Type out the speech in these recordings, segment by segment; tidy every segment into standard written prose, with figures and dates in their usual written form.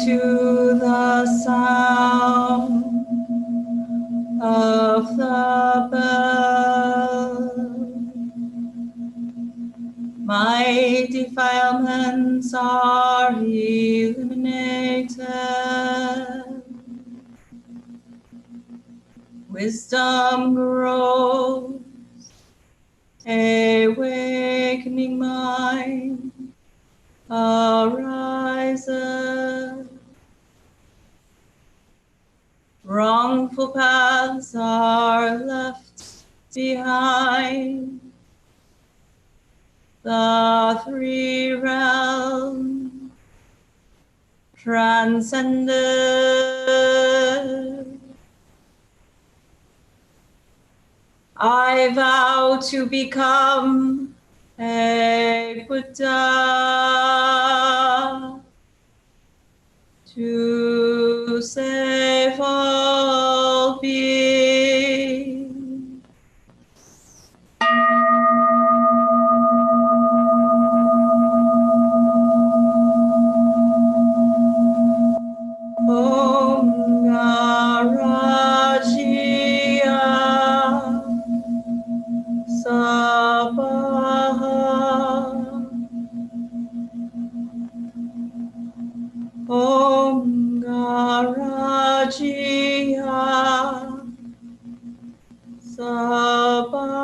to the sound of the bell. My defilements are eliminated. Wisdom grows, awakening mind arises. Wrongful paths are left behind. The three realms transcended. I vow to become a Buddha, to save all beings. Om Narajia Sabaha. Om Narajia Sabaha.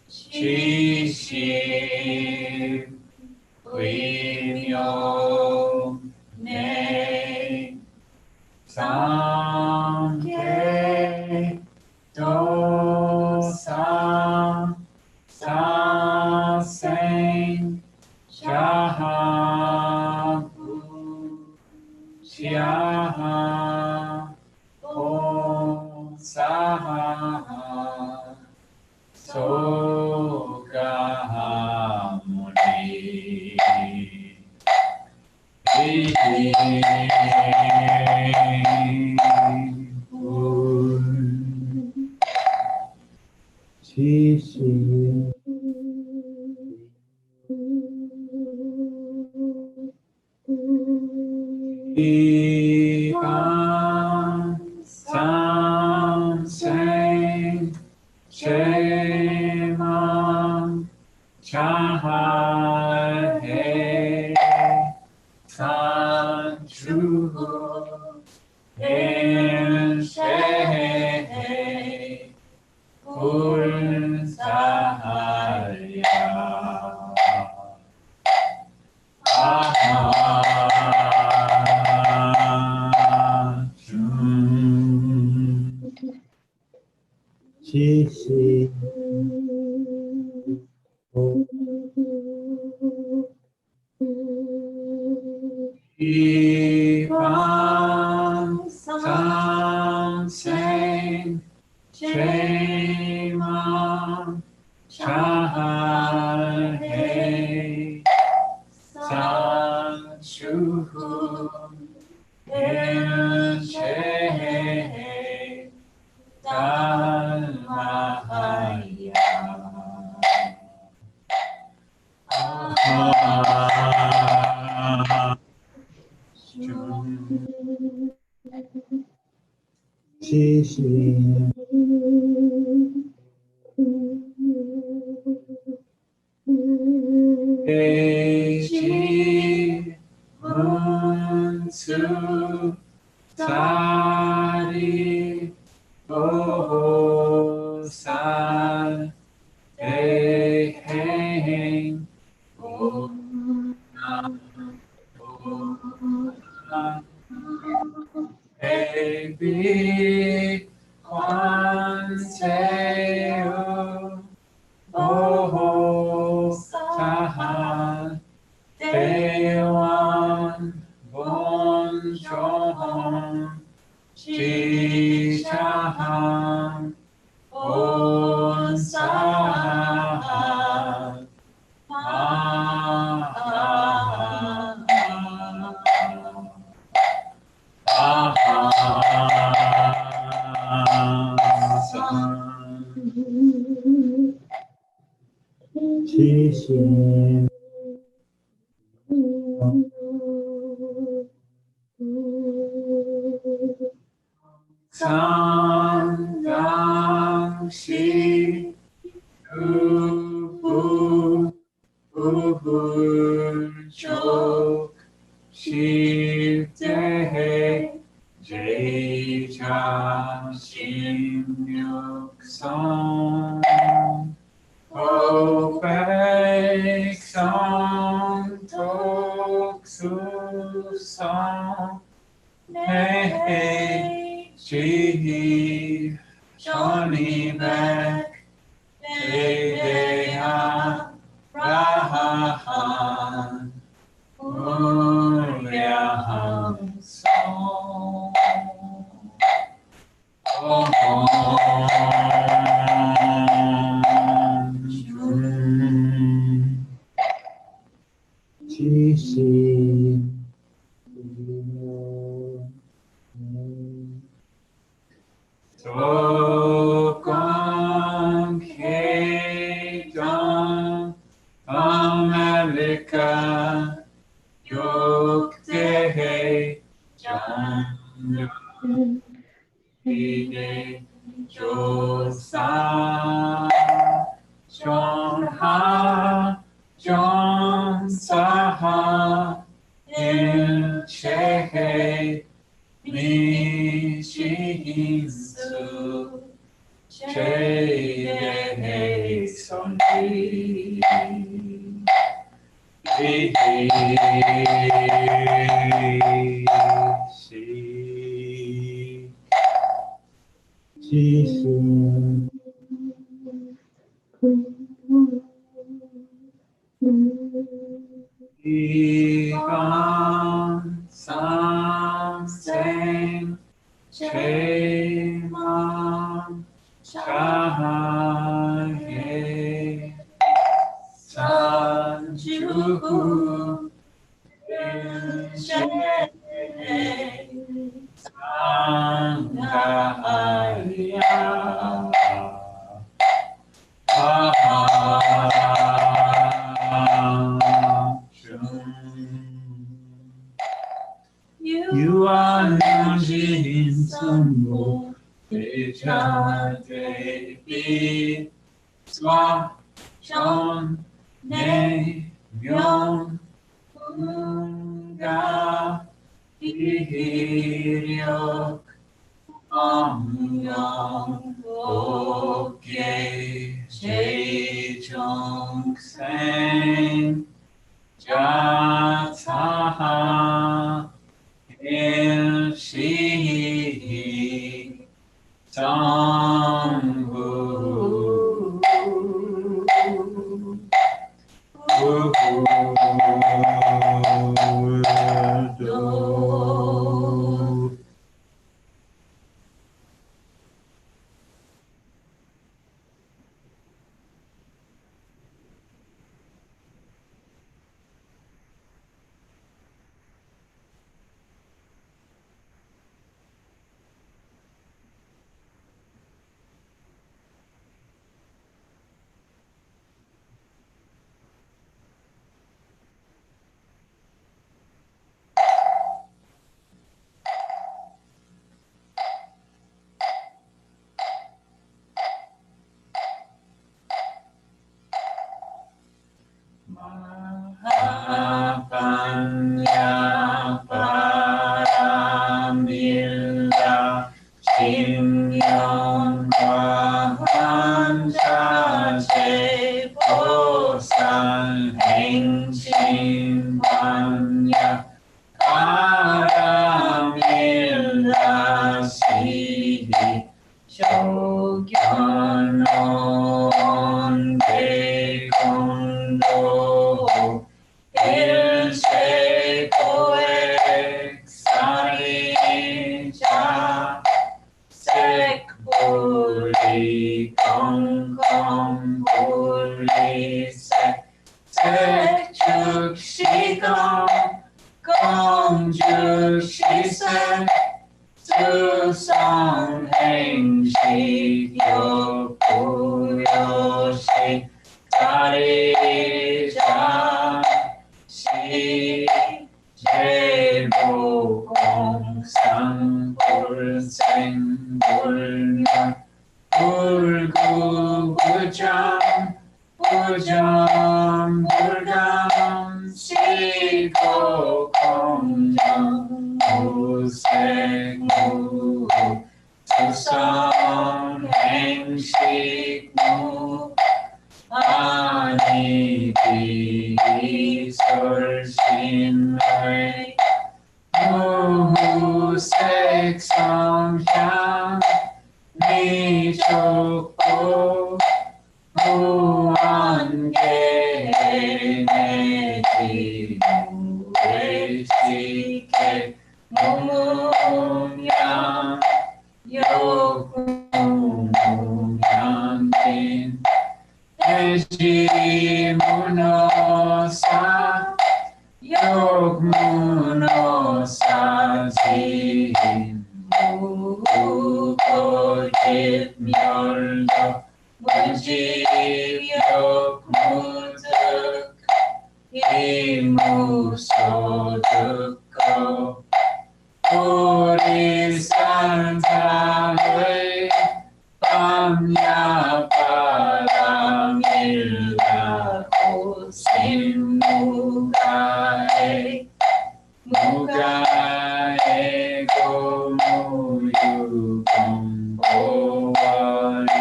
Shishi Quimyo Ne Samke Dosa Saseng Shahabu Shiaha Om Saha Sogamuni Shishi Ivan Samseng Shema Chahe Sanchu In Shehe Ul Sahaya Shishi Ivan Samseng Shema Chahe Sanchu In Shehe Dalmahaya Shishi Eji Unsu Tari Osal Eheng Ebi Kwanseo Oho Saha Dewan Bon Chon Chichahan On Saha Shishi Sangam Shi Ubu Chok Shivte Jecha Shimyuk Song Opek Song Tok Su Song Hey Shi Johnny Back Hey 이건 삼생 죄만 자해 산주구 인생 상가야 유한연진 선모 대자 대비 स्वा전 내면 응가 비력 엄영 옥계 제정생 자타 일시 정부 우도 마하반야 바라밀라 신명과 한자제 보살 행신반야 바라밀라 시리 쇼견온 대공도 일세고액사리자 색불리 공공불리색 색즉시공 공즉시색 수성행식 욕부요식 자리자 시제보공상불생불명 불구부정 부정불감 시고공정 무색무 수성행식무 아니비설신의 무색성향 미촉고 무한계내지 무외식계 무무양 요구무양진 해지문어사 욕문어사진 무고집멸도 무집욕무득 이무소득고 우리산사의 밤야바람일라 고심무가에 무가에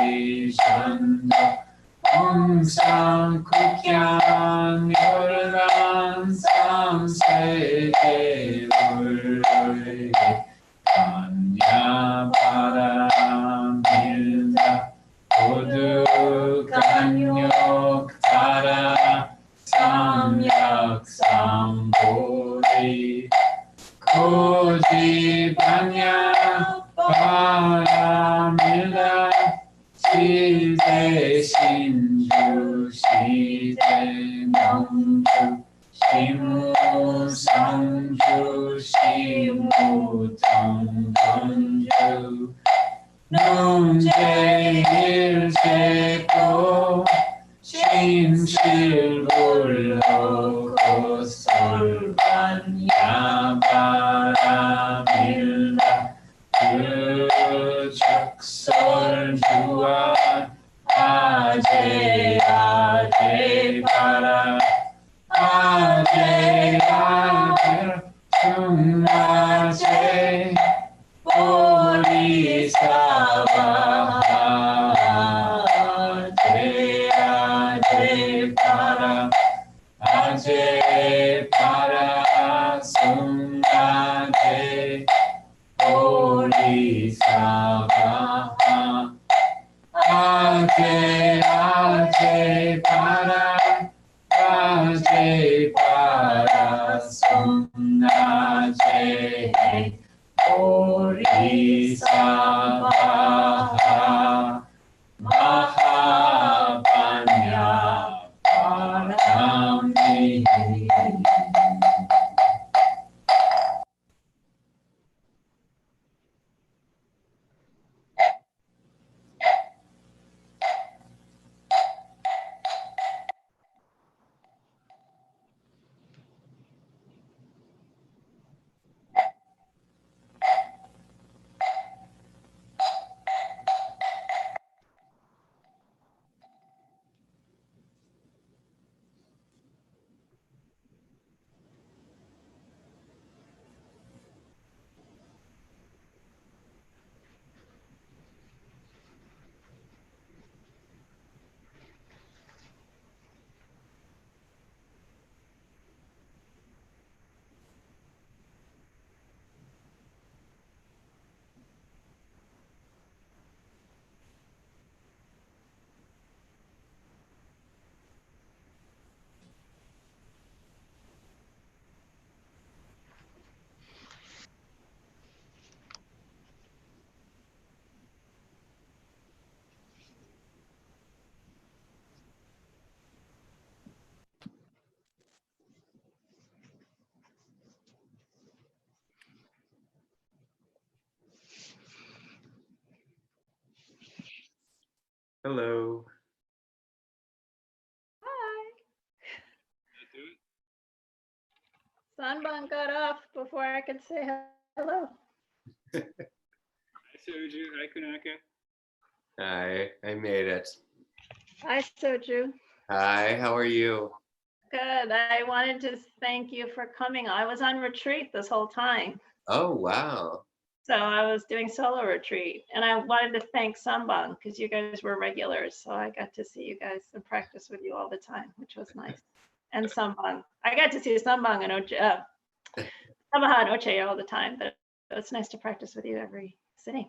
고무유공보와리산도 홍상국향 혈관 삼세계불의 밤야바람일라 고득간요 진주 시대 명주 시무 성주 시무 정건주 농제 일세고 신실불로 고설관 야바라밀라 그 적설주와 아제 아제 바라 아제 아제 중나제 보리사바 아제 아제 바라 아제 바라 승나제 보리사바 아제 아제 바라 아제 바라 승나제 보리사바 마하반야 바람이 Hello. Hi. Sanban got off before I could say hello. Hi, Soju. Hi, Kunaka. Hi, I made it. Hi, Soju. Hi, how are you? Good. I wanted to thank you for coming. I was on retreat this whole time. Oh, wow. So I was doing solo retreat, and I wanted to thank Sambang because you guys were regulars. So I got to see you guys and practice with you all the time, which was nice. And Sambang, I got to see Sambang and Sabaha and Oche all the time, but it's nice to practice with you every sitting.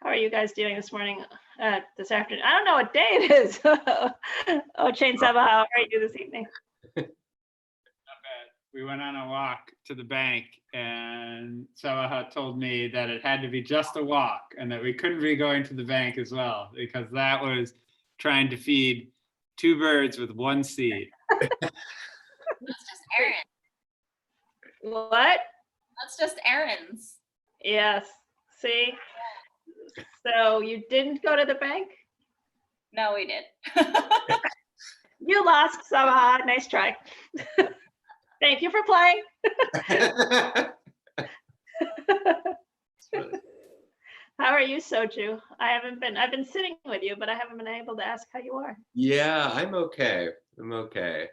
How are you guys doing this morning, this afternoon? I don't know what day it is. Oche and Sabaha, how are you this evening? Not bad. We went on a walk to the bank, and Sabaha told me that it had to be just a walk and that we couldn't be going to the bank as well because that was trying to feed two birds with one seed. That's just errands. What? That's just errands. Yes. See? So you didn't go to the bank? No, we did. You lost, Sabaha. Nice try. Thank you for playing. How are you, Soju? I've been sitting with you, but I haven't been able to ask how you are. Yeah, I'm okay. I'm okay.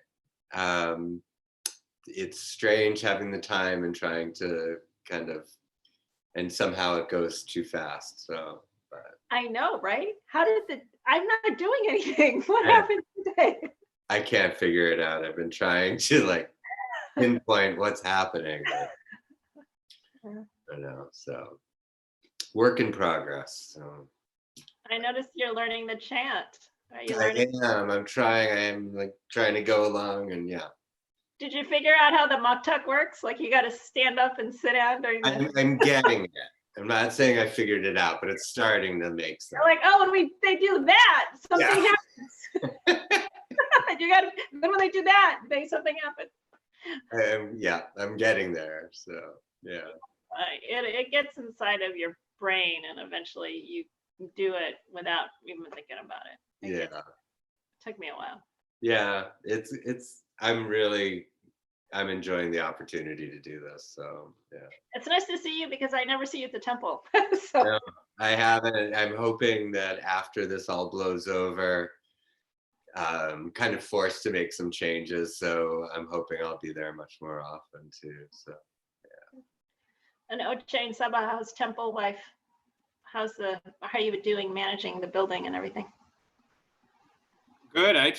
It's strange having the time and trying to kind of, and somehow it goes too fast. So, but I know, right? I'm not doing anything. What Yeah. happened today? I can't figure it out. I've been trying to like pinpoint what's happening. But I don't know. So, work in progress. So. I noticed you're learning the chant. Are you I learning? am. I'm trying. I am like trying to go along, and yeah. Did you figure out how the muktuk works? Like you got to stand up and sit down during the. I'm getting it. I'm not saying I figured it out, but it's starting to make sense. They're like, oh, when they do that, something Yeah. happens. Then when they do that, something happened. Yeah, I'm getting there. So yeah. It gets inside of your brain, and eventually you do it without even thinking about it. Yeah. Took me a while. Yeah. I'm enjoying the opportunity to do this. So yeah. It's nice to see you because I never see you at the temple. So No, I haven't. I'm hoping that after this all blows over, kind of forced to make some changes. So I'm hoping I'll be there much more often too. So and Oche and Saba, how's temple life? How are you doing managing the building and everything? Good. I've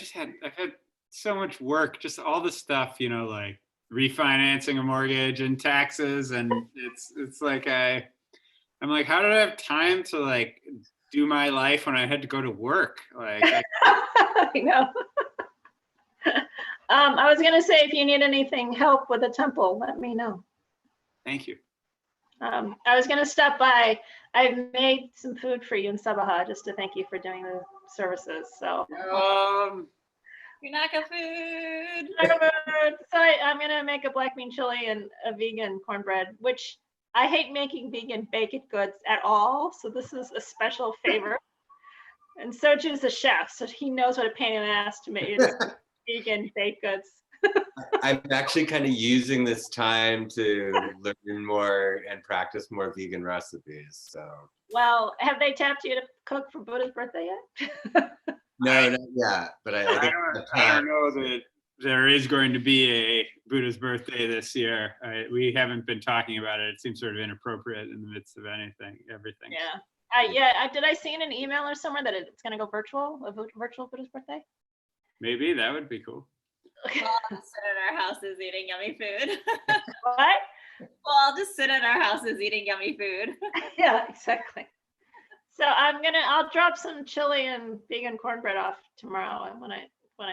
had so much work, just all the stuff, like refinancing a mortgage and taxes. And it's like, I'm like, how did I have time to like do my life when I had to go to work? Like, I know. I was going to say, if you need anything, help with the temple, let me know. Thank you. I was going to stop by. I've made some food for you in Sabaha just to thank you for doing the services. So Punaka food. So I'm going to make a black bean chili and a vegan cornbread, which I hate making vegan baked goods at all. So this is a special favor. And Soju's a chef, so he knows what a pain in the ass to make vegan baked goods. I'm actually kind of using this time to learn more and practice more vegan recipes. So Well, have they tapped you to cook for Buddha's birthday yet? no, not yet. But I think I don't know that there is going to be a Buddha's birthday this year. We haven't been talking about it. It seems sort of inappropriate in the midst of everything. Yeah. Did I see in an email or somewhere that it's going to go virtual, virtual Buddha's birthday? Maybe that would be cool. We'll all just sit at our houses eating yummy food. What? We'll all just sit at our houses eating yummy food. Yeah, exactly. So I'll drop some chili and vegan cornbread off tomorrow when I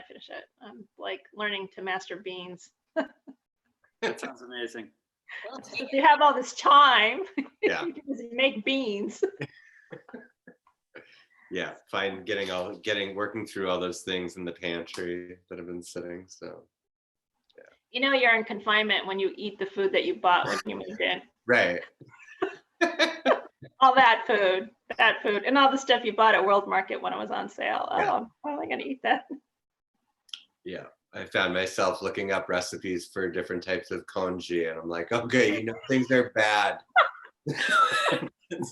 finish it. I'm like learning to master beans. That sounds amazing. We'll take If it. you have all this time, Yeah. you can just make beans. yeah, working through all those things in the pantry that have been sitting. So You know you're in confinement when you eat the food that you bought when you moved in. right. All that food, and all the stuff you bought at World Market when it was on sale. Yeah. Oh, I'm probably gonna eat that. Yeah, I found myself looking up recipes for different types of congee, and I'm like, okay, things are bad.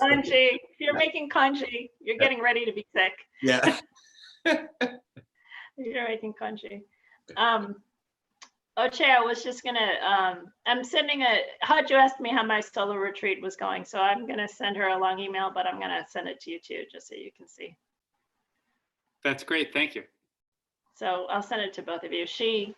Congee. If you're making congee, you're getting ready to be sick. Yeah. You're making congee. Oche, I was just gonna, I'm sending Haju asked me how my solo retreat was going, so I'm gonna send her a long email, but I'm gonna send it to you too, just so you can see. That's great. Thank you. So I'll send it to both of you. She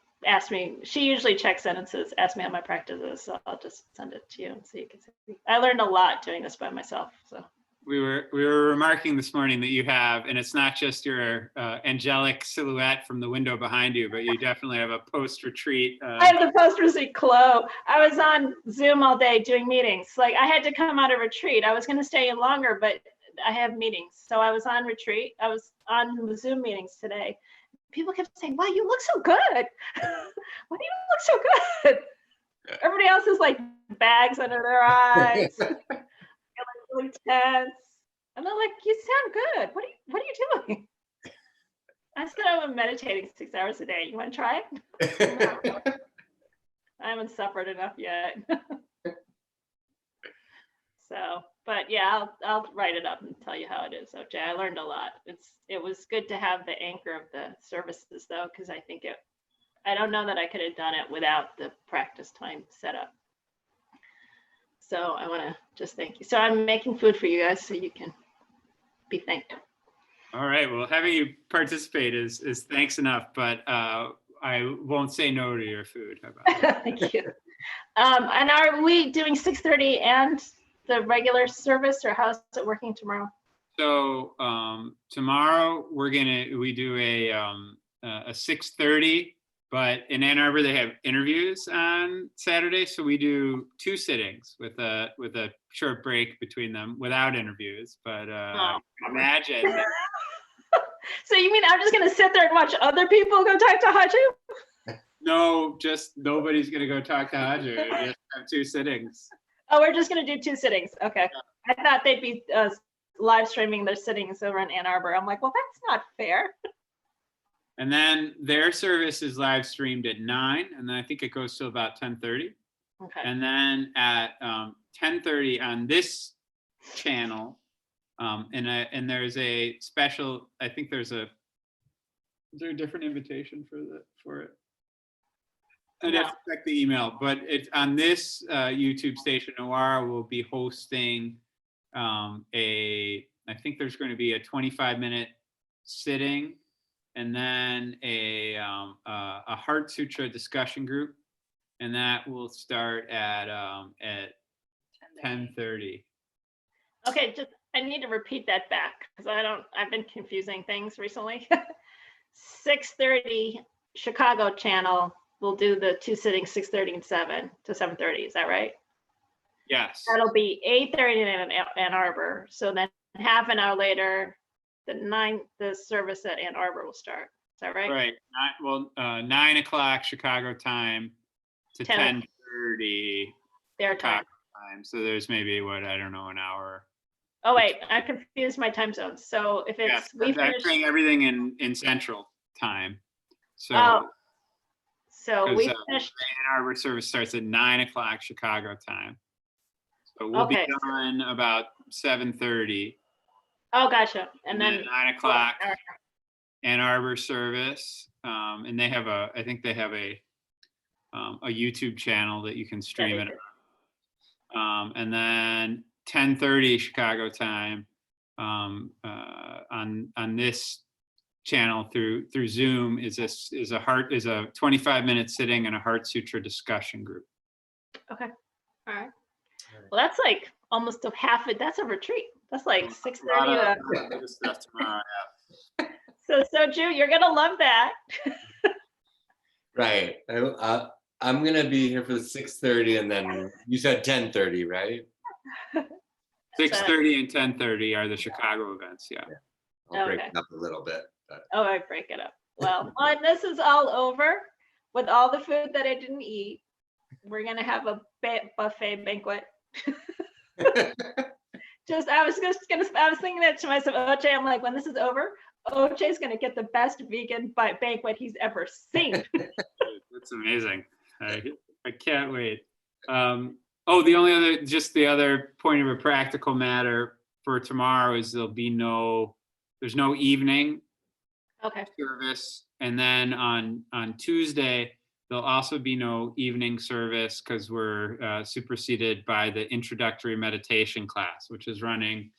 usually checks in and says, ask me how my practice is, so I'll just send it to you so you can see. I learned a lot doing this by myself, so. We were remarking this morning that you have, and it's not just your angelic silhouette from the window behind you, but you definitely have a post-retreat. I have the post-retreat glow. I was on Zoom all day doing meetings. Like I had to come out of retreat. I was going to stay in longer, but I have meetings. So I was on retreat. I was on Zoom meetings today. People kept saying, wow, you look so good. Why do you look so good? Everybody else is like bags under their eyes. Really tense. And they're like, you sound good. What are you doing? I said I'm meditating 6 hours a day. You want to try it? I haven't suffered enough yet. So, but yeah, I'll write it up and tell you how it is. Okay, I learned a lot. It was good to have the anchor of the services though, because I don't know that I could have done it without the practice time set up. So I want to just thank you. So I'm making food for you guys so you can be thanked. All right. Well, having you participate is thanks enough, but I won't say no to your food. How about that? Thank you. And are we doing 6:30 and the regular service, or how's it working tomorrow? So tomorrow we do a 6:30. But in Ann Arbor, they have interviews on Saturday, so we do 2 sittings with a short break between them without interviews. But imagine So you mean I'm just gonna sit there and watch other people go talk to Haju? No, just nobody's gonna go talk to Haju. We just have 2 sittings. Oh, we're just gonna do 2 sittings. Okay. I thought they'd be live streaming their sittings over in Ann Arbor. I'm like, well, that's not fair. And then their service is live streamed at 9, and then I think it goes till about 10:30. Okay. And then at 10:30 on this channel, and there's a special. I think is there a different invitation for it? I'd have to check the email, but it's on this YouTube station. Noara will be hosting I think there's going to be a 25-minute sitting, and then a Heart Sutra discussion group, and that will start at 10:30. Okay, I need to repeat that back because I've been confusing things recently. 6:30 Chicago channel will do the 2 sittings, 6:30 and 7 to 7:30. Is that right? Yes. That'll be 8:30 in Ann Arbor. So then half an hour later, the service at Ann Arbor will start. Is that right? Right. 9 o'clock Chicago time to 10. 10:30 Their Chicago time. time. So there's maybe an hour. Oh wait, I confused my time zones. So if it's Yes, we I'm finish, doing everything in Central time. So oh, so we 'cause, finished. Ann Arbor service starts at 9 o'clock Chicago time. So we'll Okay. be done about 7:30. Oh, gotcha. And And then then 9 o'clock Ann Arbor service. And they have I think they have a YouTube channel that you can stream it on. And then 10:30 Chicago time on this channel through Zoom is a 25-minute sitting and a Heart Sutra discussion group. okay. All right. Well, that's like almost a half it. That's a retreat. That's like 6:30 to. Other stuff tomorrow. So Ju, you're gonna love that. Right. I'm gonna be here for the 6:30, and then you said 10:30, right? 6:30 and 10:30 are the Chicago events. Yeah. I'll break Okay. it up a little bit. But Oh, I break it up. Well, when this is all over, with all the food that I didn't eat, we're gonna have a buffet banquet. I was thinking that to myself, Oche, I'm like, when this is over, Oche's gonna get the best vegan banquet he's ever seen. That's amazing. I can't wait. The other point of a practical matter for tomorrow is there's no evening Okay. service. And then on Tuesday, there'll also be no evening service because we're superseded by the introductory meditation class, which is running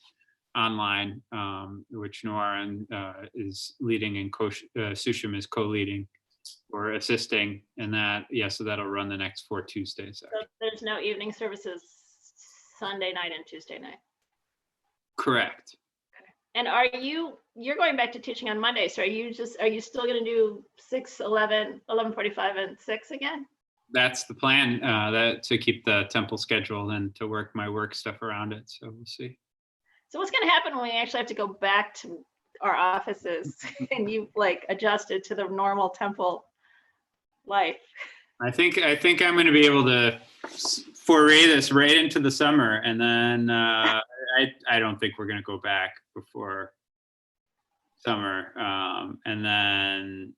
online, which Noara is leading and Sushim is co-leading or assisting. And so that'll run the next 4 Tuesdays. So there's no evening services Sunday night and Tuesday night. Correct. And you're going back to teaching on Monday, so are you still gonna do 6, 11, 11:45 and 6 again? That's the plan, to keep the temple schedule and to work my work stuff around it. So we'll see. So what's gonna happen when we actually have to go back to our offices and you like adjusted to the normal temple life? I think I'm going to be able to foray this right into the summer, and then I don't think we're going to go back before summer, and then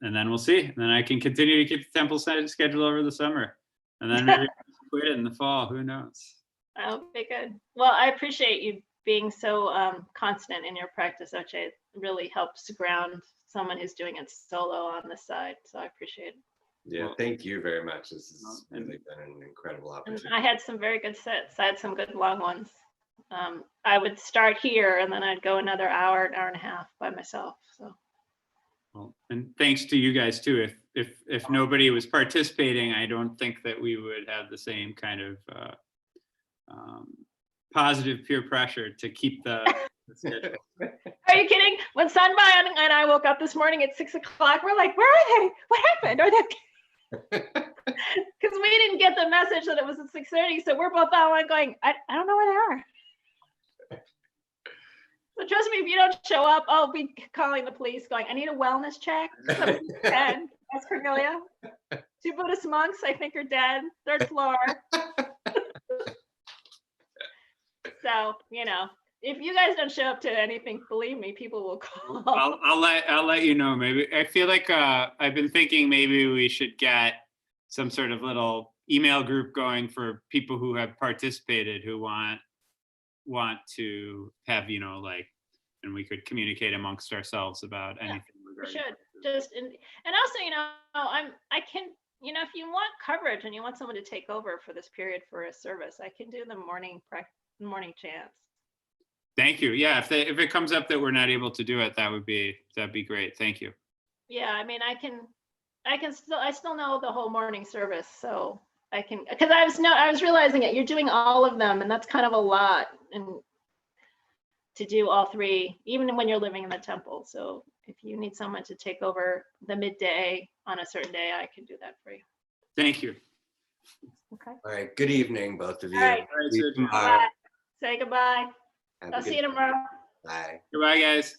we'll see. And then I can continue to keep the temple schedule over the summer, and then maybe quit it in the fall. Who knows? That would be good. Well, I appreciate you being so constant in your practice, Oche. It really helps ground someone who's doing it solo on the side. So I appreciate it. yeah, thank you very much. This has really been an incredible And opportunity. I had some very good sets. I had some good long ones. I would start here and then I'd go another hour and a half by myself. So Well, and thanks to you guys too. If nobody was participating, I don't think that we would have the same kind of positive peer pressure to keep the schedule. are you kidding? When Sunbai and I woke up this morning at 6 o'clock, we're like, where are they? What happened? Are they? Because we didn't get the message that it was at 6:30. So we're both online going, I don't know where they are. But trust me, if you don't show up, I'll be calling the police going, I need a wellness check. Somebody's dead. That's Cornelia. 2 Buddhist monks, I think, are dead. 3rd floor. So, you know, if you guys don't show up to anything, believe me, people will call. I'll let you know. Maybe I feel like I've been thinking maybe we should get some sort of little email group going for people who have participated who want to have, you know, like, and we could communicate amongst ourselves about anything. We regarding should just and also, you know, I can, you know, if you want coverage and you want someone to take over for this period for a service, I can do the morning chants. Thank you. Yeah, if it comes up that we're not able to do it, that'd be great. Thank you. Yeah, I mean, I still know the whole morning service, so I can, because I was realizing it. You're doing all of them, and that's kind of a lot, and to do all 3, even when you're living in the temple. So if you need someone to take over the midday on a certain day, I can do that for you. Thank you. Okay. All right. Good evening, both of you. All right. See you Bye. tomorrow. Say goodbye. Have a I'll see good you tomorrow. Bye. Goodbye, guys.